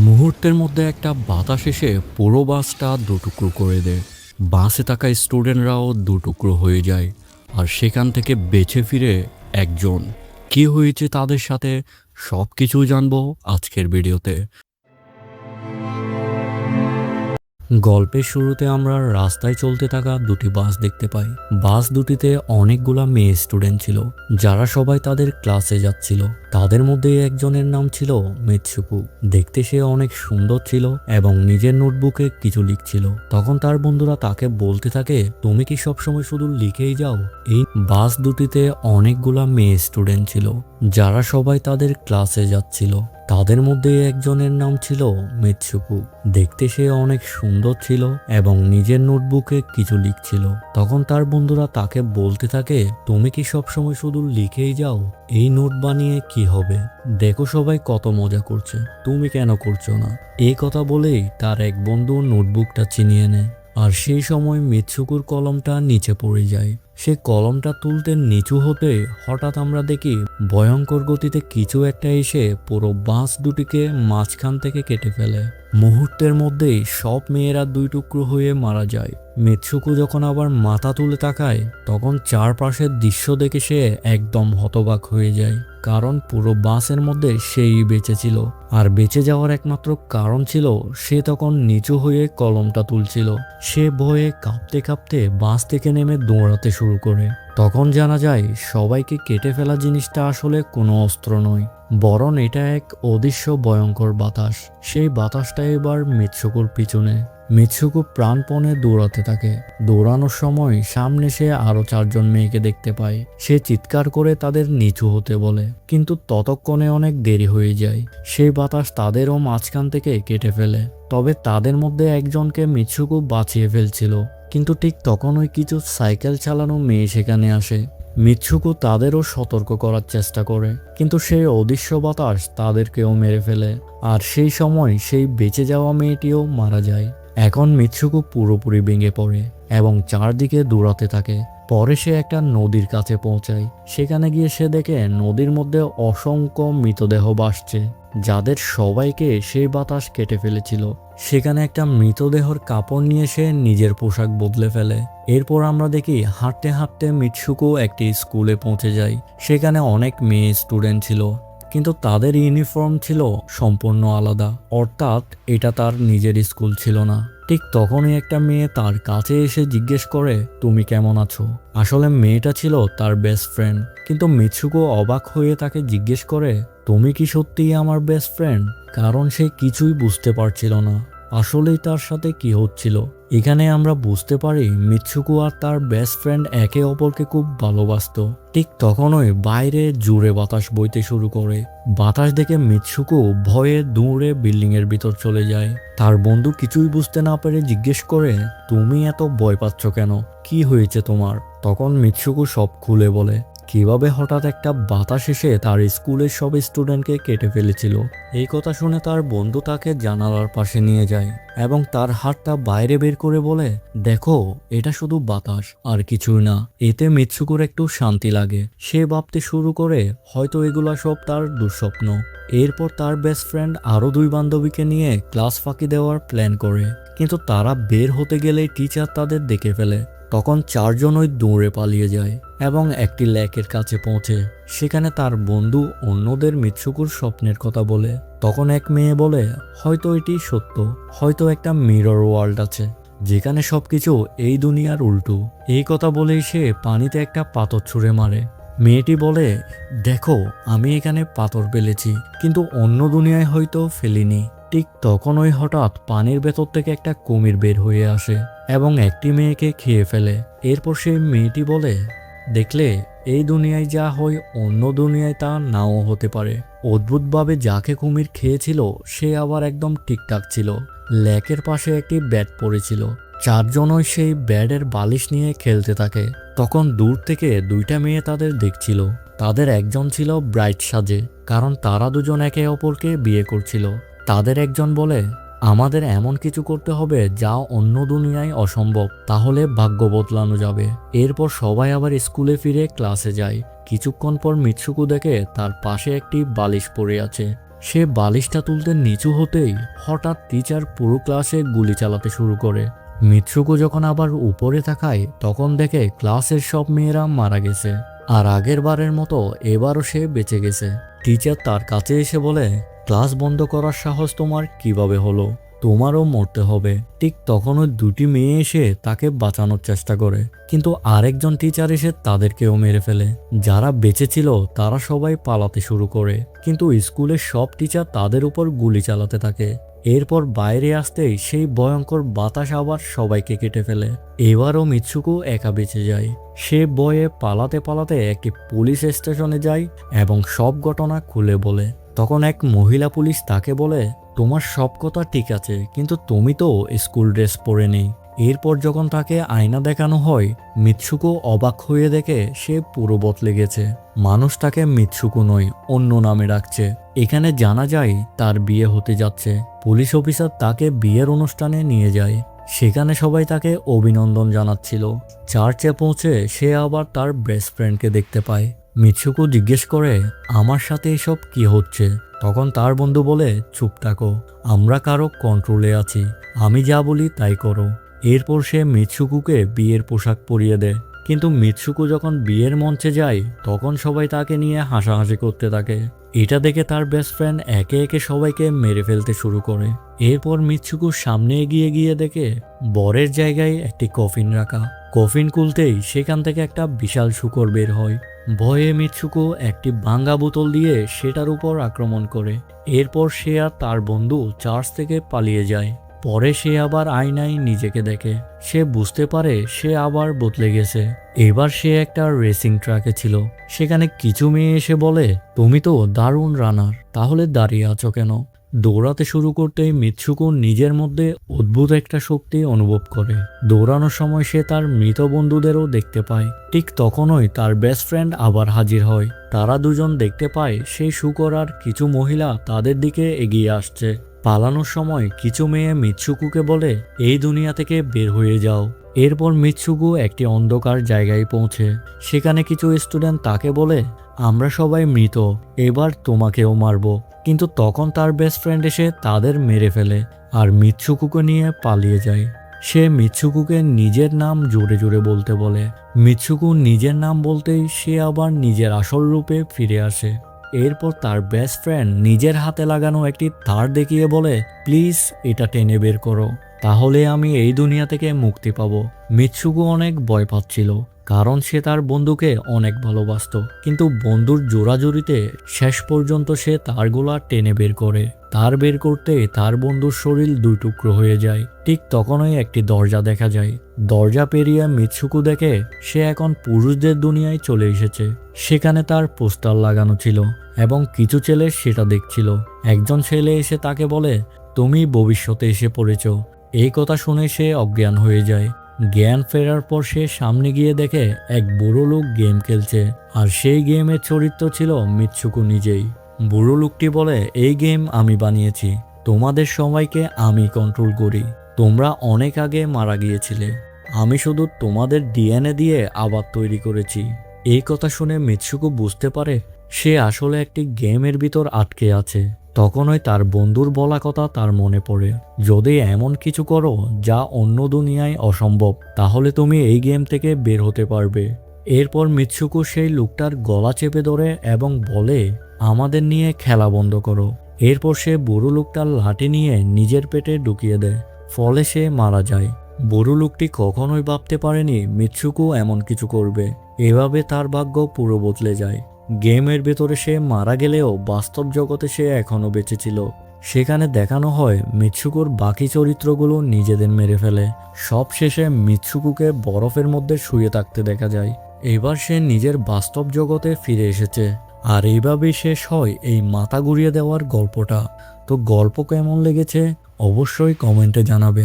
মুহূর্তের মধ্যে একটা বাতাস এসে পুরো বাসটা দুটুকরো করে দেয়। বাসে থাকা স্টুডেন্টরাও দুটুকরো হয়ে যায়। আর সেখান থেকে বেঁচে ফিরে একজন। কি হয়েছে তাদের সাথে সব কিছু জানবো আজকের ভিডিওতে। গল্পের শুরুতে আমরা রাস্তায় চলতে থাকা দুটি বাস দেখতে পাই। বাস দুটিতে অনেকগুলা মেয়ে স্টুডেন্ট ছিল, যারা সবাই তাদের ক্লাসে যাচ্ছিল। তাদের মধ্যে একজনের নাম ছিল মিৎসুকু। দেখতে সে অনেক সুন্দর ছিল এবং নিজের নোটবুকে কিছু লিখছিল। তখন তার বন্ধুরা তাকে বলতে থাকে, তুমি কি সবসময় শুধু লিখেই যাও? এই বাস দুটিতে অনেকগুলা মেয়ে স্টুডেন্ট ছিল, যারা সবাই তাদের ক্লাসে যাচ্ছিল। তাদের মধ্যে একজনের নাম ছিল মিৎসুকু। দেখতে সে অনেক সুন্দর ছিল এবং নিজের নোটবুকে কিছু লিখছিল। তখন তার বন্ধুরা তাকে বলতে থাকে, তুমি কি সবসময় শুধু লিখেই যাও? এই নোট বানিয়ে কি হবে? দেখো সবাই কত মজা করছে, তুমি কেন করছো না? এই কথা বলেই তার এক বন্ধু নোটবুকটা ছিনিয়ে নেয়। আর সেই সময় মিৎসুকুর কলমটা নিচে পড়ে যায়। সে কলমটা তুলতে নিচু হতে হঠাৎ আমরা দেখি ভয়ঙ্কর গতিতে কিছু একটা এসে পুরো বাস দুটিকে মাঝখান থেকে কেটে ফেলে। মুহূর্তের মধ্যেই সব মেয়েরা দুই টুকরো হয়ে মারা যায়। মিৎসুকু যখন আবার মাথা তুলে তাকায়, তখন চারপাশের দৃশ্য দেখে সে একদম হতবাক হয়ে যায়। কারণ পুরো বাসের মধ্যে সেই বেঁচে ছিল। আর বেঁচে যাওয়ার একমাত্র কারণ ছিল সে তখন নিচু হয়ে কলমটা তুলছিল। সে ভয়ে কাঁপতে কাঁপতে বাস থেকে নেমে দৌড়াতে শুরু করে। তখন জানা যায় সবাইকে কেটে ফেলা জিনিসটা আসলে কোনো অস্ত্র নয়, বরং এটা এক অদৃশ্য ভয়ঙ্কর বাতাস। সেই বাতাসটা এবার মিৎসুকুর পিছনে। মিৎসুকু প্রাণপণে দৌড়াতে থাকে। দৌড়ানোর সময় সামনে সে আরো 4জন মেয়েকে দেখতে পায়। সে চিৎকার করে তাদের নিচু হতে বলে, কিন্তু ততক্ষণে অনেক দেরি হয়ে যায়। সেই বাতাস তাদেরও মাঝখান থেকে কেটে ফেলে। তবে তাদের মধ্যে একজনকে মিৎসুকু বাঁচিয়ে ফেলছিল। কিন্তু ঠিক তখনই কিছু সাইকেল চালানো মেয়ে সেখানে আসে। মিৎসুকু তাদেরও সতর্ক করার চেষ্টা করে, কিন্তু সেই অদৃশ্য বাতাস তাদেরকেও মেরে ফেলে। আর সেই সময় সেই বেঁচে যাওয়া মেয়েটিও মারা যায়। এখন মিৎসুকু পুরোপুরি ভেঙে পড়ে এবং চারদিকে দৌড়াতে থাকে। পরে সে একটা নদীর কাছে পৌঁছায়। সেখানে গিয়ে সে দেখে নদীর মধ্যে অসংখ্য মৃতদেহ ভাসছে, যাদের সবাইকে সেই বাতাস কেটে ফেলেছিল। সেখানে একটা মৃতদেহর কাপড় নিয়ে সে নিজের পোশাক বদলে ফেলে। এরপর আমরা দেখি হাঁটতে হাঁটতে মিৎসুকু একটি স্কুলে পৌঁছে যায়। সেখানে অনেক মেয়ে স্টুডেন্ট ছিল, কিন্তু তাদের ইউনিফর্ম ছিল সম্পূর্ণ আলাদা। অর্থাৎ এটা তার নিজের স্কুল ছিল না। ঠিক তখনই একটা মেয়ে তার কাছে এসে জিজ্ঞেস করে, তুমি কেমন আছো? আসলে মেয়েটা ছিল তার বেস্ট ফ্রেন্ড। কিন্তু মিৎসুকু অবাক হয়ে তাকে জিজ্ঞেস করে, তুমি কি সত্যিই আমার বেস্ট ফ্রেন্ড? কারণ সে কিছুই বুঝতে পারছিল না আসলেই তার সাথে কি হচ্ছিল। এখানে আমরা বুঝতে পারি মিৎসুকু আর তার বেস্ট ফ্রেন্ড একে অপরকে খুব ভালোবাসতো। ঠিক তখনই বাইরে জোরে বাতাস বইতে শুরু করে। বাতাস দেখে মিৎসুকু ভয়ে দৌড়ে বিল্ডিং এর ভিতর চলে যায়। তার বন্ধু কিছুই বুঝতে না পেরে জিজ্ঞেস করে, তুমি এত ভয় পাচ্ছ কেন? কি হয়েছে তোমার? তখন মিৎসুকু সব খুলে বলে, কিভাবে হঠাৎ একটা বাতাস এসে তার স্কুলের সব স্টুডেন্টকে কেটে ফেলেছিল। এই কথা শুনে তার বন্ধু তাকে জানালার পাশে নিয়ে যায় এবং তার হাতটা বাইরে বের করে বলে, দেখো এটা শুধু বাতাস আর কিছুই না। এতে মিৎসুকুর একটু শান্তি লাগে। সে ভাবতে শুরু করে হয়তো এগুলা সব তার দুঃস্বপ্ন। এরপর তার বেস্ট ফ্রেন্ড আরো 2 বান্ধবীকে নিয়ে ক্লাস ফাঁকি দেওয়ার প্ল্যান করে, কিন্তু তারা বের হতে গেলেই টিচার তাদের দেখে ফেলে। তখন 4জনই দৌড়ে পালিয়ে যায় এবং একটি লেকের কাছে পৌঁছে। সেখানে তার বন্ধু অন্যদের মিৎসুকুর স্বপ্নের কথা বলে। তখন এক মেয়ে বলে, হয়তো এটি সত্য, হয়তো একটা মিরর ওয়ার্ল্ড আছে যেখানে সবকিছু এই দুনিয়ার উল্টো। এই কথা বলেই সে পানিতে একটা পাথর ছুঁড়ে মারে। মেয়েটি বলে, দেখো আমি এখানে পাথর ফেলেছি, কিন্তু অন্য দুনিয়ায় হয়তো ফেলিনি। ঠিক তখনই হঠাৎ পানির ভেতর থেকে একটা কুমির বের হয়ে আসে এবং একটি মেয়েকে খেয়ে ফেলে। এরপর সেই মেয়েটি বলে, দেখলে এই দুনিয়ায় যা হয় অন্য দুনিয়ায় তা নাও হতে পারে। অদ্ভুতভাবে যাকে কুমির খেয়েছিল সে আবার একদম ঠিকঠাক ছিল। লেকের পাশে একটি ব্যাট পড়েছিল। 4জনই সেই ব্যাটের বালিশ নিয়ে খেলতে থাকে। তখন দূর থেকে 2টা মেয়ে তাদের দেখছিল। তাদের একজন ছিল ব্রাইট সাজে, কারণ তারা দুজন একে অপরকে বিয়ে করছিল। তাদের একজন বলে, আমাদের এমন কিছু করতে হবে যা অন্য দুনিয়ায় অসম্ভব, তাহলে ভাগ্য বদলানো যাবে। এরপর সবাই আবার স্কুলে ফিরে ক্লাসে যায়। কিছুক্ষণ পর মিৎসুকু দেখে তার পাশে একটি বালিশ পড়ে আছে। সে বালিশটা তুলতে নিচু হতেই হঠাৎ টিচার পুরো ক্লাসে গুলি চালাতে শুরু করে। মিৎসুকো যখন আবার উপরে তাকায় তখন দেখে ক্লাসের সব মেয়েরা মারা গেছে, আর আগের বারের মতো এবারও সে বেঁচে গেছে। টিচার তার কাছে এসে বলে, ক্লাস বন্ধ করার সাহস তোমার কিভাবে হলো? তোমারও মরতে হবে। ঠিক তখন ওই দুটি মেয়ে এসে তাকে বাঁচানোর চেষ্টা করে, কিন্তু আরেকজন টিচার এসে তাদেরকেও মেরে ফেলে। যারা বেঁচে ছিল তারা সবাই পালাতে শুরু করে, কিন্তু স্কুলের সব টিচার তাদের উপর গুলি চালাতে থাকে। এরপর বাইরে আসতেই সেই ভয়ঙ্কর বাতাস আবার সবাইকে কেটে ফেলে। এবারও মিৎসুকো একা বেঁচে যায়। সে ভয়ে পালাতে পালাতে একটি পুলিশ স্টেশনে যায় এবং সব ঘটনা খুলে বলে। তখন এক মহিলা পুলিশ তাকে বলে, তোমার সব কথা ঠিক আছে, কিন্তু তুমি তো স্কুল ড্রেস পরে নেই। এরপর যখন তাকে আয়না দেখানো হয়, মিৎসুকো অবাক হয়ে দেখে সে পুরো বদলে গেছে। মানুষ তাকে মিৎসুকো নয়, অন্য নামে ডাকছে। এখানে জানা যায় তার বিয়ে হতে যাচ্ছে। পুলিশ অফিসার তাকে বিয়ের অনুষ্ঠানে নিয়ে যায়। সেখানে সবাই তাকে অভিনন্দন জানাচ্ছিল। চার্চে পৌঁছে সে আবার তার বেস্ট ফ্রেন্ডকে দেখতে পায়। মিৎসুকো জিজ্ঞেস করে, আমার সাথে এসব কি হচ্ছে? তখন তার বন্ধু বলে, চুপ থাকো, আমরা কারো কন্ট্রোলে আছি, আমি যা বলি তাই করো। এরপর সে মিৎসুকোকে বিয়ের পোশাক পরিয়ে দেয়। কিন্তু মিৎসুকো যখন বিয়ের মঞ্চে যায় তখন সবাই তাকে নিয়ে হাসাহাসি করতে থাকে। এটা দেখে তার বেস্ট ফ্রেন্ড একে একে সবাইকে মেরে ফেলতে শুরু করে। এরপর মিৎসুকো সামনে এগিয়ে গিয়ে দেখে বরের জায়গায় একটি কফিন রাখা। কফিন খুলতেই সেখান থেকে একটা বিশাল শূকর বের হয়। ভয়ে মিৎসুকো একটি ভাঙা বোতল দিয়ে সেটার উপর আক্রমণ করে। এরপর সে আর তার বন্ধু চার্চ থেকে পালিয়ে যায়। পরে সে আবার আয়নায় নিজেকে দেখে। সে বুঝতে পারে সে আবার বদলে গেছে। এবার সে একটা রেসিং ট্র্যাকে ছিল। সেখানে কিছু মেয়ে এসে বলে, তুমি তো দারুণ রানার, তাহলে দাঁড়িয়ে আছো কেন? দৌড়াতে শুরু করতেই মিৎসুকো নিজের মধ্যে অদ্ভুত একটা শক্তি অনুভব করে। দৌড়ানোর সময় সে তার মৃত বন্ধুদেরও দেখতে পায়। ঠিক তখনই তার বেস্ট ফ্রেন্ড আবার হাজির হয়। তারা দুজন দেখতে পায় সেই শূকর আর কিছু মহিলা তাদের দিকে এগিয়ে আসছে। পালানোর সময় কিছু মেয়ে মিৎসুকোকে বলে, এই দুনিয়া থেকে বের হয়ে যাও। এরপর মিৎসুকো একটি অন্ধকার জায়গায় পৌঁছে। সেখানে কিছু স্টুডেন্ট তাকে বলে, আমরা সবাই মৃত, এবার তোমাকেও মারবো। কিন্তু তখন তার বেস্ট ফ্রেন্ড এসে তাদের মেরে ফেলে আর মিৎসুকোকে নিয়ে পালিয়ে যায়। সে মিৎসুকোকে নিজের নাম জোরে জোরে বলতে বলে। মিৎসুকো নিজের নাম বলতেই সে আবার নিজের আসল রূপে ফিরে আসে। এরপর তার বেস্ট ফ্রেন্ড নিজের হাতে লাগানো একটি তার দেখিয়ে বলে, প্লিজ এটা টেনে বের করো, তাহলে আমি এই দুনিয়া থেকে মুক্তি পাবো। মিৎসুকো অনেক ভয় পাচ্ছিল, কারণ সে তার বন্ধুকে অনেক ভালোবাসতো। কিন্তু বন্ধুর জোরাজুরিতে শেষ পর্যন্ত সে তারগুলা টেনে বের করে। তার বের করতে তার বন্ধুর শরীর দুই টুকরো হয়ে যায়। ঠিক তখনই একটি দরজা দেখা যায়। দরজা পেরিয়ে মিৎসুকো দেখে সে এখন পুরুষদের দুনিয়ায় চলে এসেছে। সেখানে তার পোস্টার লাগানো ছিল এবং কিছু ছেলে সেটা দেখছিল। একজন ছেলে এসে তাকে বলে, তুমি ভবিষ্যতে এসে পড়েছ। এই কথা শুনে সে অজ্ঞান হয়ে যায়। জ্ঞান ফেরার পর সে সামনে গিয়ে দেখে এক বুড়ো লোক গেম খেলছে, আর সেই গেমের চরিত্র ছিল মিৎসুকো নিজেই। বুড়ো লোকটি বলে, এই গেম আমি বানিয়েছি, তোমাদের সবাইকে আমি কন্ট্রোল করি, তোমরা অনেক আগে মারা গিয়েছিলে, আমি শুধু তোমাদের ডিএনএ দিয়ে আবার তৈরি করেছি। এই কথা শুনে মিৎসুকো বুঝতে পারে সে আসলে একটি গেমের ভিতর আটকে আছে। তখনই তার বন্ধুর বলা কথা তার মনে পড়ে, যদি এমন কিছু করো যা অন্য দুনিয়ায় অসম্ভব, তাহলে তুমি এই গেম থেকে বের হতে পারবে। এরপর মিৎসুকো সেই লোকটার গলা চেপে ধরে এবং বলে, আমাদের নিয়ে খেলা বন্ধ করো। এরপর সে বুড়ো লোকটার লাঠি নিয়ে নিজের পেটে ঢুকিয়ে দেয়, ফলে সে মারা যায়। বুড়ো লোকটি কখনোই ভাবতে পারেনি মিৎসুকো এমন কিছু করবে। এভাবে তার ভাগ্য পুরো বদলে যায়। গেমের ভেতরে সে মারা গেলেও বাস্তব জগতে সে এখনো বেঁচে ছিল। সেখানে দেখানো হয় মিৎসুকোর বাকি চরিত্রগুলো নিজেদের মেরে ফেলে। সব শেষে মিৎসুকোকে বরফের মধ্যে শুয়ে থাকতে দেখা যায়। এবার সে নিজের বাস্তব জগতে ফিরে এসেছে। আর এইভাবেই শেষ হয় এই মাথা ঘুরিয়ে দেওয়ার গল্পটা। তো গল্প কেমন লেগেছে অবশ্যই কমেন্টে জানাবে।